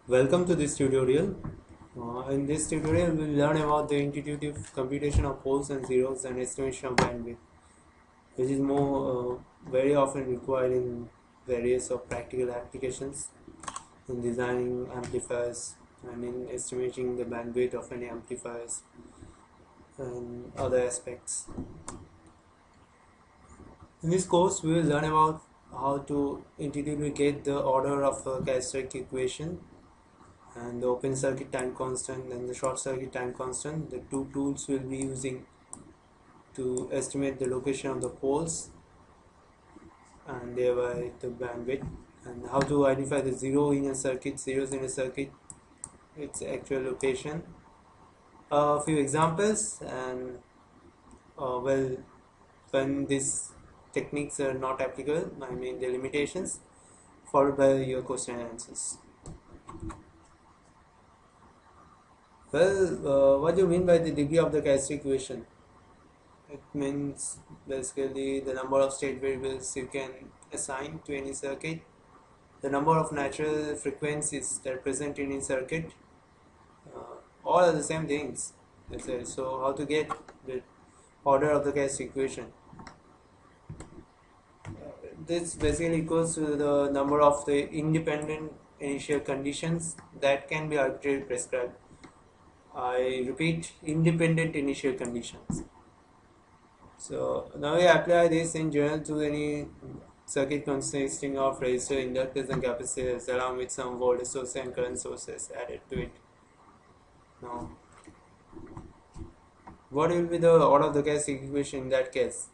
Welcome to this tutorial. In this tutorial, we will learn about the intuitive computation of poles and zeros and estimation of bandwidth, which is very often required in various of practical applications in designing amplifiers and in estimating the bandwidth of any amplifiers and other aspects. In this course, we will learn about how to intuitively get the order of a characteristic equation and the open circuit time constant and the short circuit time constant, the two tools we'll be using to estimate the location of the poles and thereby the bandwidth, and how to identify the zeros in a circuit, its actual location. A few examples, and when these techniques are not applicable, I mean the limitations, followed by your question and answers. Well, what do you mean by the degree of the characteristic equation? It means basically the number of state variables you can assign to any circuit, the number of natural frequencies that are present in a circuit, all are the same things. So how to get the order of the characteristic equation? This basically equals to the number of the independent initial conditions that can be arbitrarily prescribed. I repeat, independent initial conditions. So now we apply this in general to any circuit consisting of resistor, inductors and capacitors along with some voltage source and current sources added to it. Now, what will be the order of the characteristic equation in that case?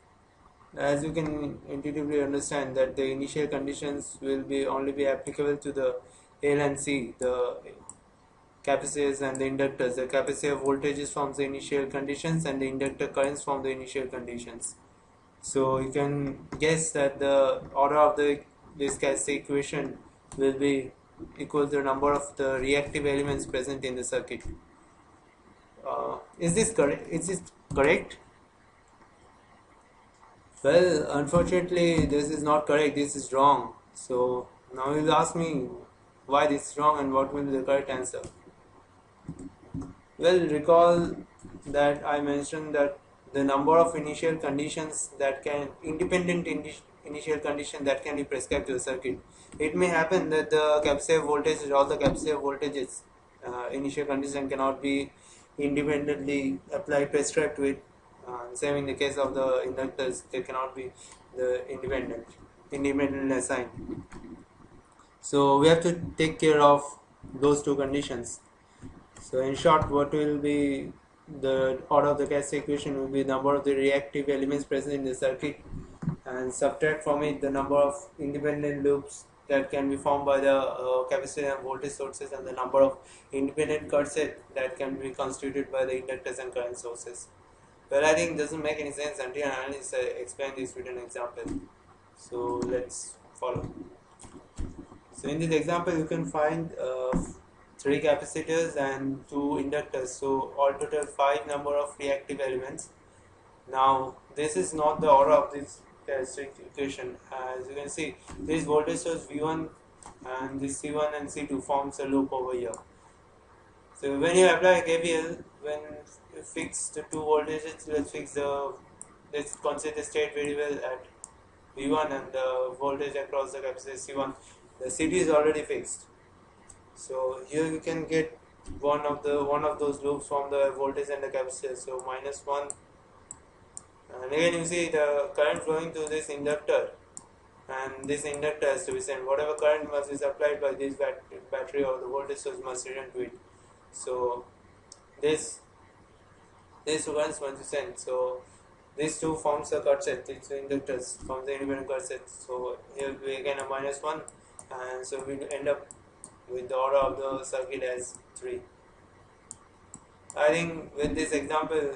As you can intuitively understand that the initial conditions will only be applicable to the L and C, the capacitors and the inductors. The capacitor voltages from the initial conditions and the inductor currents from the initial conditions. So you can guess that the order of this characteristic equation will be equal to the number of the reactive elements present in the circuit. Is this correct? Well, unfortunately, this is not correct. This is wrong. So now you will ask me why this is wrong and what will be the correct answer. Well, recall that I mentioned that the number of initial conditions that can initial condition that can be prescribed to the circuit. It may happen that the capacitor voltage, all the capacitor voltages, initial condition cannot be independently applied prescribed to it. Same in the case of the inductors, they cannot be independently assigned. So we have to take care of those two conditions. So in short, what will be the order of the characteristic equation will be number of the reactive elements present in the circuit, and subtract from it the number of independent loops that can be formed by the capacitor and voltage sources, and the number of independent cursor that can be constituted by the inductors and current sources. Well, I think it doesn't make any sense until I explain this with an example. So let's follow. So in this example, you can find 3 capacitors and 2 inductors, so all total 5 number of reactive elements. Now this is not the order of this characteristic equation. As you can see, this voltage source V1 and this C1 and C2 forms a loop over here. So when you apply KVL, when you fix the two voltages, let's consider the state variable at V1 and the voltage across the capacitor C1. The C2 is already fixed. So here you can get one of those loops from the voltage and the capacitor. So -1, and again you see the current flowing through this inductor, and this inductor has to be sent. Whatever current must is applied by this battery or the voltage source must return to it. So this runs must be sent. So these two forms a cut set. These inductors form the independent cut set. So here we again a -1, and so we end up with the order of the circuit as 3. I think with this example,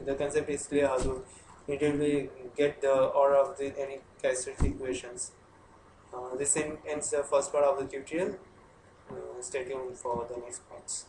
the concept is clear how to intuitively get the order of any characteristic equations. This ends the first part of the tutorial. Stay tuned for the next parts.